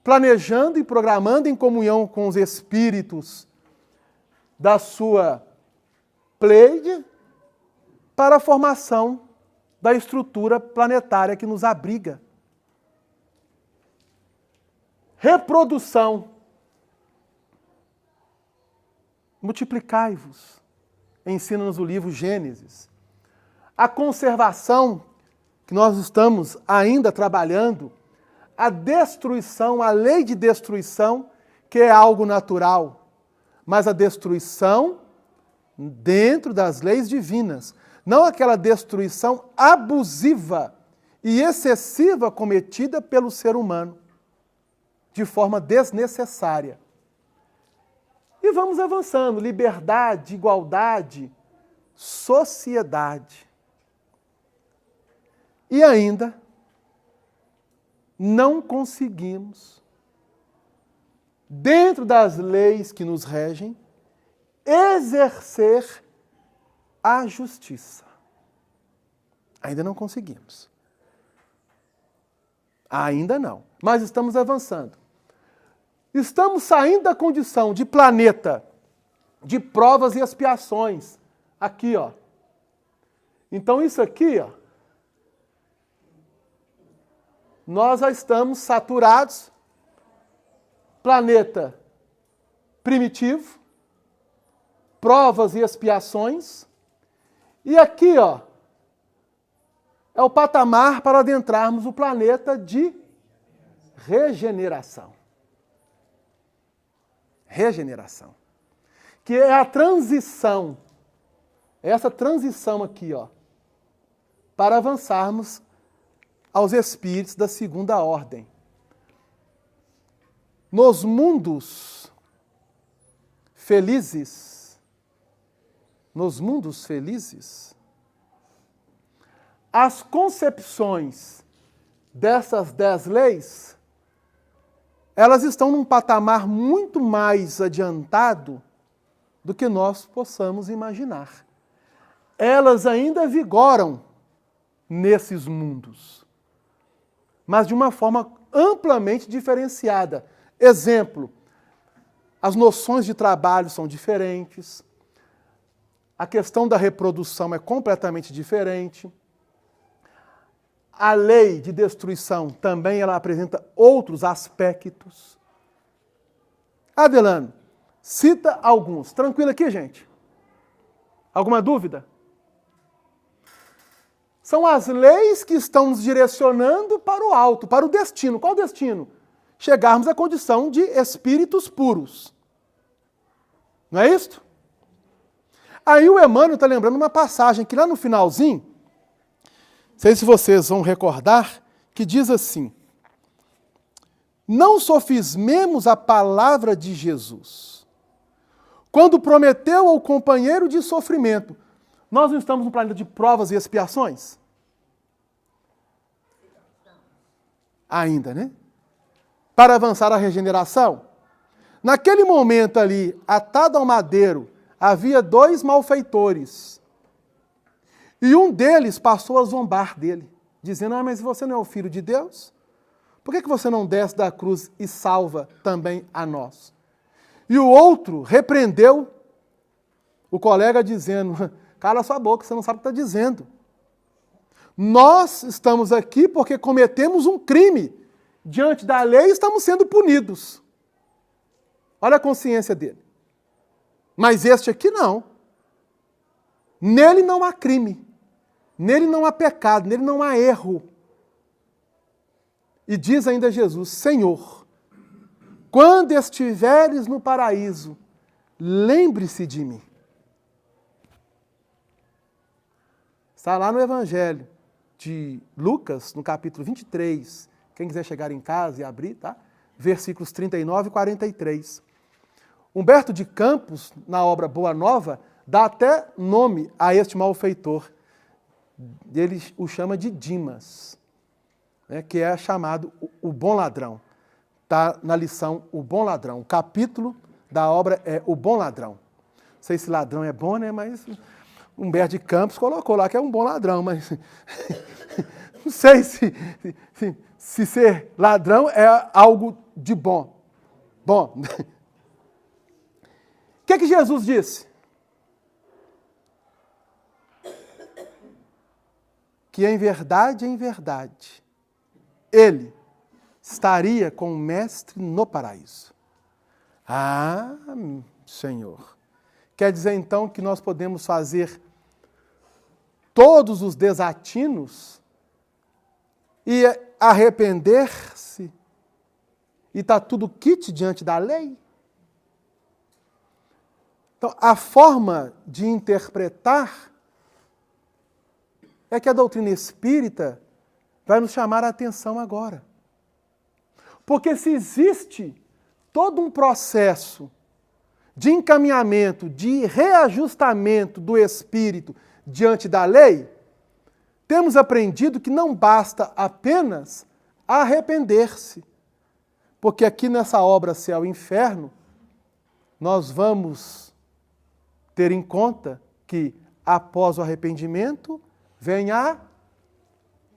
planejando e programando em comunhão com os espíritos da sua Pleiade para a formação da estrutura planetária que nos abriga reprodução. Multiplicai-vos, ensina-nos o livro Gênesis. A conservação, que nós estamos ainda trabalhando, a destruição, a lei de destruição, que é algo natural, mas a destruição dentro das leis divinas, não aquela destruição abusiva e excessiva cometida pelo ser humano, de forma desnecessária. E vamos avançando, liberdade, igualdade, sociedade. E ainda não conseguimos, dentro das leis que nos regem, exercer a justiça. Ainda não conseguimos. Ainda não. Mas estamos avançando. Estamos saindo da condição de planeta de provas e expiações. Aqui, ó. Então isso aqui, ó, nós já estamos saturados, planeta primitivo, provas e expiações, e aqui, ó, é o patamar para adentrarmos o planeta de regeneração. Regeneração. Que é a transição, essa transição aqui, ó, para avançarmos aos espíritos da segunda ordem. Nos mundos felizes, as concepções dessas 10 leis, elas estão num patamar muito mais adiantado do que nós possamos imaginar. Elas ainda vigoram nesses mundos, mas de uma forma amplamente diferenciada. Exemplo, as noções de trabalho são diferentes, a questão da reprodução é completamente diferente, a lei de destruição também ela apresenta outros aspectos. Adelano, cita alguns. Tranquilo aqui, gente? Alguma dúvida? São as leis que estão nos direcionando para o alto, para o destino. Qual o destino? Chegarmos à condição de espíritos puros. Não é isso? Aí o Emmanuel está lembrando uma passagem que lá no finalzinho, não sei se vocês vão recordar, que diz assim: não sofismemos a palavra de Jesus, quando prometeu ao companheiro de sofrimento. Nós não estamos no planeta de provas e expiações? Ainda, né? Para avançar a regeneração. Naquele momento ali, atado ao madeiro, havia 2 malfeitores. E um deles passou a zombar dele, dizendo: mas você não é o Filho de Deus? Por que você não desce da cruz e salva também a nós? E o outro repreendeu o colega dizendo: cala sua boca, você não sabe o que está dizendo. Nós estamos aqui porque cometemos um crime. Diante da lei estamos sendo punidos. Olha a consciência dele. Mas este aqui não. Nele não há crime. Nele não há pecado, nele não há erro. E diz ainda Jesus: Senhor, quando estiveres no paraíso, lembre-se de mim. Está lá no Evangelho de Lucas, no capítulo 23. Quem quiser chegar em casa e abrir, tá? Versículos 39 e 43. Humberto de Campos, na obra Boa Nova, dá até nome a este malfeitor. Ele o chama de Dimas, né, que é chamado o bom ladrão. Está na lição O Bom Ladrão. O capítulo da obra é O Bom Ladrão. Não sei se ladrão é bom, né? Mas Humberto de Campos colocou lá que é um bom ladrão, mas não sei se ser ladrão é algo de bom. Bom, o que Jesus disse? Que em verdade, Ele estaria com o Mestre no paraíso. Ah, Senhor. Quer dizer então que nós podemos fazer todos os desatinos e arrepender-se e está tudo quite diante da lei? Então, a forma de interpretar é que a doutrina espírita vai nos chamar a atenção agora. Porque se existe todo um processo de encaminhamento, de reajustamento do espírito diante da lei, temos aprendido que não basta apenas arrepender-se. Porque aqui nessa obra Céu e Inferno, nós vamos ter em conta que após o arrependimento vem a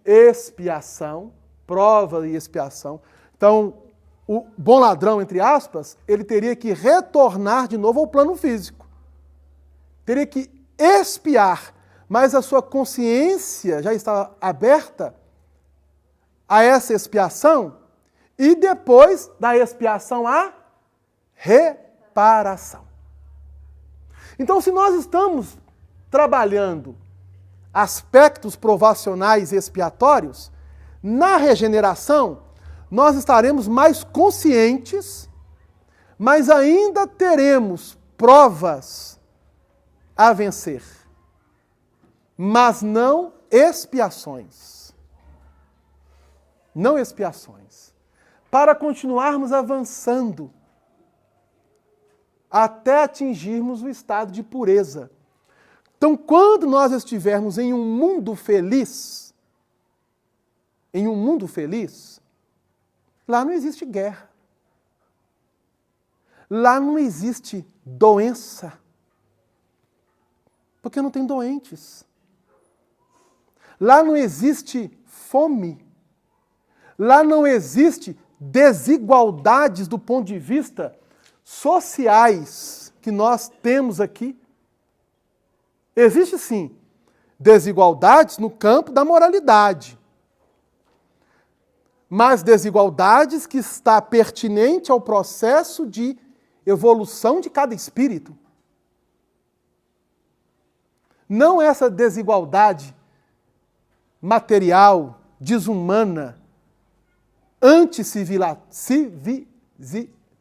expiação, prova e expiação. Então, o bom ladrão, entre aspas, ele teria que retornar de novo ao plano físico. Teria que expiar, mas a sua consciência já está aberta a essa expiação e depois da expiação a reparação. Então, se nós estamos trabalhando aspectos provacionais e expiatórios, na regeneração, nós estaremos mais conscientes, mas ainda teremos provas a vencer, mas não expiações. Não expiações. Para continuarmos avançando até atingirmos o estado de pureza. Então, quando nós estivermos em um mundo feliz, lá não existe guerra. Lá não existe doença. Porque não tem doentes. Lá não existe fome. Lá não existe desigualdades do ponto de vista sociais que nós temos aqui. Existe sim desigualdades no campo da moralidade, mas desigualdades que está pertinente ao processo de evolução de cada espírito. Não essa desigualdade material, desumana,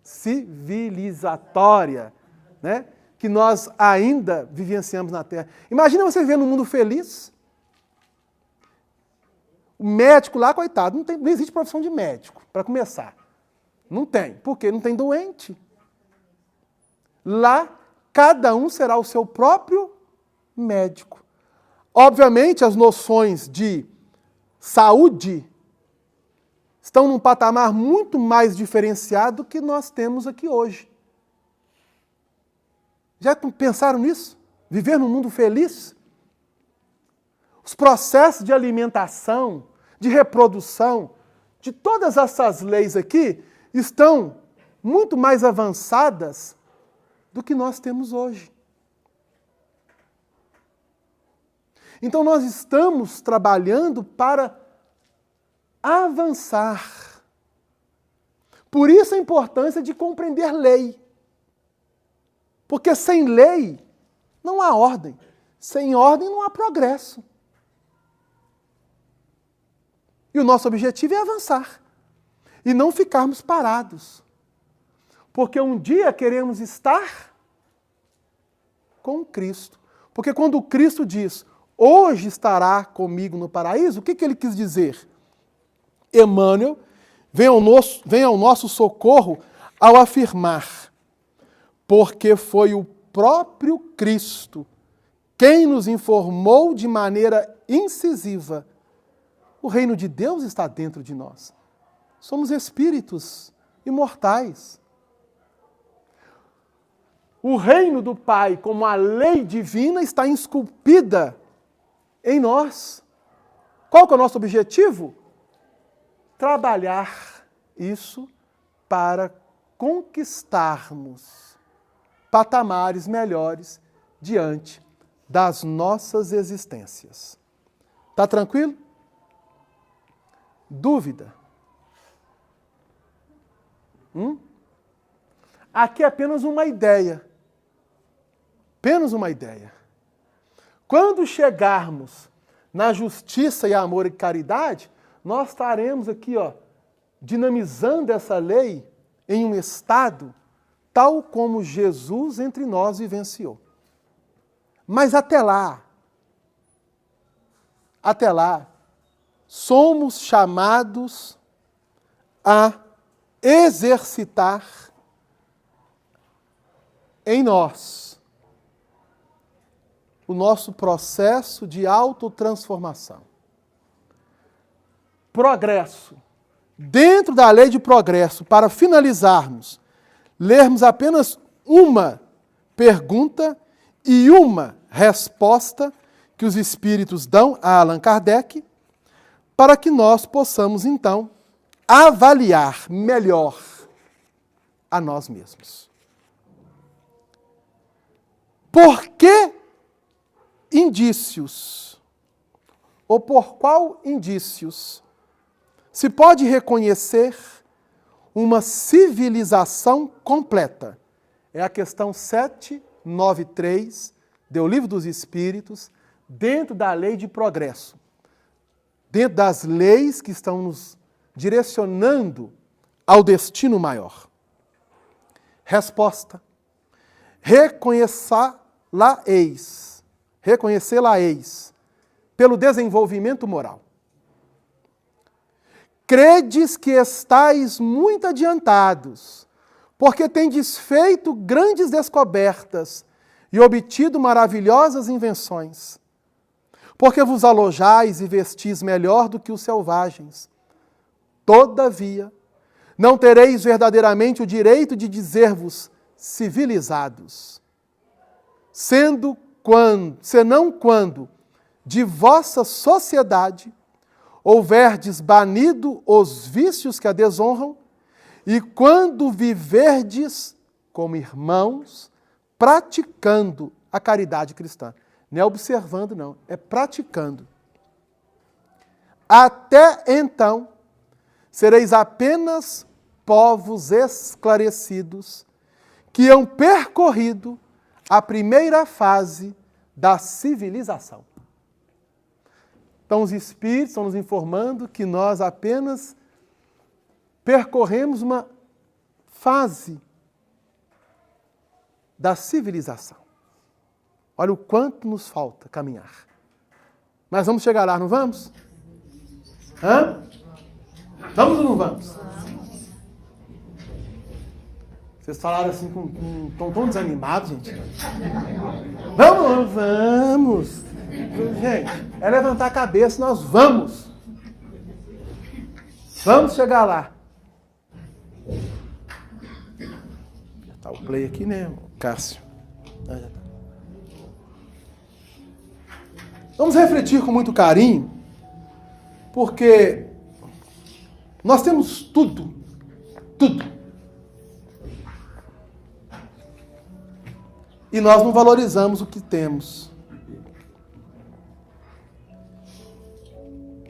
civilizatória, né? Que nós ainda vivenciamos na Terra. Imagina você viver num mundo feliz. O médico lá, coitado, não existe profissão de médico, para começar. Não tem. Por quê? Não tem doente. Lá, cada um será o seu próprio médico. Obviamente, as noções de saúde estão num patamar muito mais diferenciado do que nós temos aqui hoje. Já pensaram nisso? Viver num mundo feliz? Os processos de alimentação, de reprodução, de todas essas leis aqui, estão muito mais avançadas do que nós temos hoje. Então nós estamos trabalhando para avançar. Por isso a importância de compreender lei. Porque sem lei não há ordem. Sem ordem não há progresso. E o nosso objetivo é avançar. E não ficarmos parados. Porque um dia queremos estar com Cristo. Porque quando Cristo diz, hoje estará comigo no paraíso, o que ele quis dizer? Emmanuel vem ao nosso socorro ao afirmar, porque foi o próprio Cristo quem nos informou de maneira incisiva. O reino de Deus está dentro de nós. Somos espíritos imortais. O reino do Pai, como a lei divina, está esculpida em nós. Qual que é o nosso objetivo? Trabalhar isso para conquistarmos patamares melhores diante das nossas existências. Tá tranquilo? Dúvida? Aqui é apenas uma ideia. Apenas uma ideia. Quando chegarmos na justiça e amor e caridade, nós estaremos aqui, dinamizando essa lei em um estado tal como Jesus entre nós vivenciou. Mas até lá, somos chamados a exercitar em nós o nosso processo de autotransformação. Progresso. Dentro da lei de progresso, para finalizarmos, lermos apenas uma pergunta e uma resposta que os Espíritos dão a Allan Kardec, para que nós possamos, então, avaliar melhor a nós mesmos. Por que indícios, ou por qual indícios, se pode reconhecer uma civilização completa? É a questão 793 do Livro dos Espíritos, dentro da lei de progresso, dentro das leis que estão nos direcionando ao destino maior. Resposta: reconhecê-la-eis pelo desenvolvimento moral. Credes que estáis muito adiantados, porque tendes feito grandes descobertas e obtido maravilhosas invenções, porque vos alojais e vestis melhor do que os selvagens. Todavia, não tereis verdadeiramente o direito de dizer-vos civilizados, senão quando de vossa sociedade houverdes banido os vícios que a desonram, e quando viverdes como irmãos, praticando a caridade cristã. Não é observando, não, é praticando. Até então, sereis apenas povos esclarecidos que hão percorrido a primeira fase da civilização. Então, os Espíritos estão nos informando que nós apenas percorremos uma fase da civilização. Olha o quanto nos falta caminhar. Mas vamos chegar lá, não vamos? Vamos ou não vamos? Vocês falaram assim estão tão desanimados, gente. Vamos! Gente, é levantar a cabeça, nós vamos. Vamos chegar lá. Já tá o play aqui, né, Cássio? Já tá. Vamos refletir com muito carinho, porque nós temos tudo. E nós não valorizamos o que temos.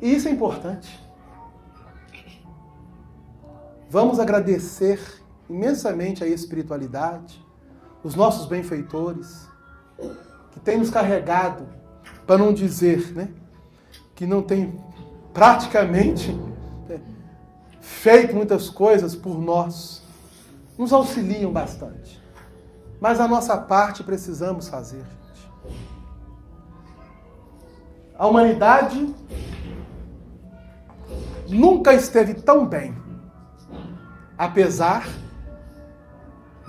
E isso é importante. Vamos agradecer imensamente a espiritualidade, os nossos benfeitores, que têm nos carregado, para não dizer, que não tem praticamente feito muitas coisas por nós. Nos auxiliam bastante. Mas a nossa parte precisamos fazer, gente. A humanidade nunca esteve tão bem, apesar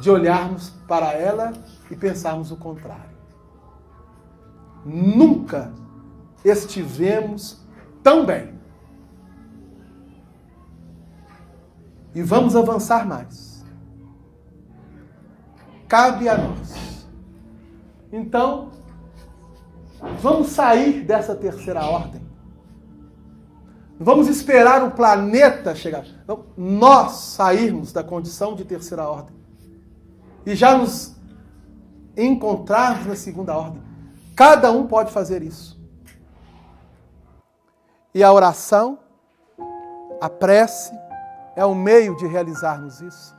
de olharmos para ela e pensarmos o contrário. Nunca estivemos tão bem. E vamos avançar mais. Cabe a nós. Então, vamos sair dessa terceira ordem. Não vamos esperar o planeta chegar. Não, nós sairmos da condição de terceira ordem. E já nos encontrarmos na segunda ordem. Cada um pode fazer isso. E a oração, a prece, é o meio de realizarmos isso.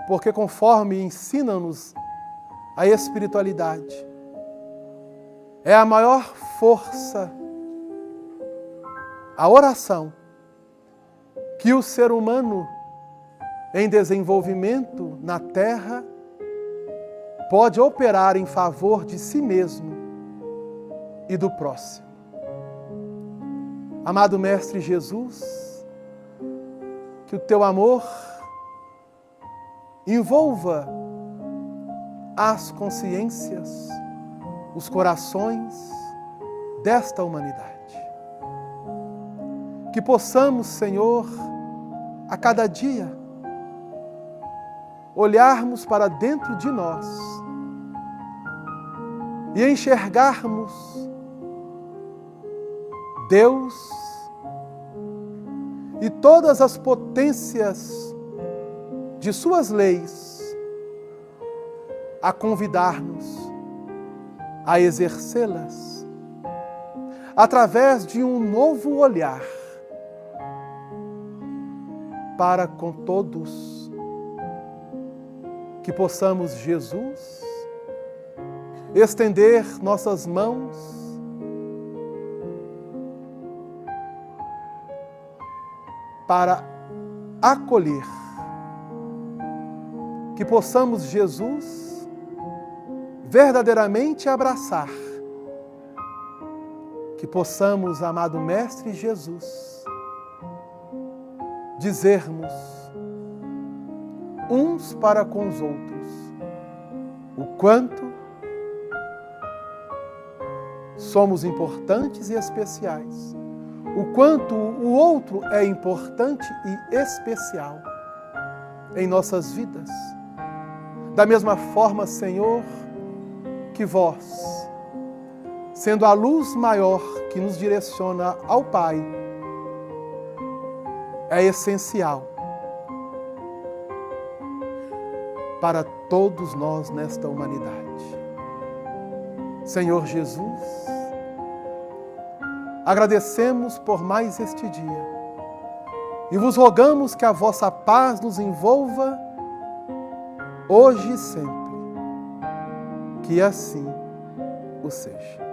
porque conforme ensina-nos a espiritualidade, é a maior força, a oração, que o ser humano em desenvolvimento na Terra pode operar em favor de si mesmo e do próximo. Amado Mestre Jesus, que o teu amor envolva as consciências, os corações desta humanidade. Que possamos, Senhor, a cada dia, olharmos para dentro de nós e enxergarmos Deus e todas as potências de suas leis a convidar-nos a exercê-las através de um novo olhar para com todos. Que possamos, Jesus, estender nossas mãos para acolher. Que possamos, Jesus, verdadeiramente abraçar. Que possamos, amado Mestre Jesus, dizermos uns para com os outros o quanto somos importantes e especiais, o quanto o outro é importante e especial em nossas vidas. Da mesma forma, Senhor, que vós, sendo a luz maior que nos direciona ao Pai, é essencial para todos nós nesta humanidade. Senhor Jesus, agradecemos por mais este dia e vos rogamos que a vossa paz nos envolva hoje e sempre. Que assim o seja.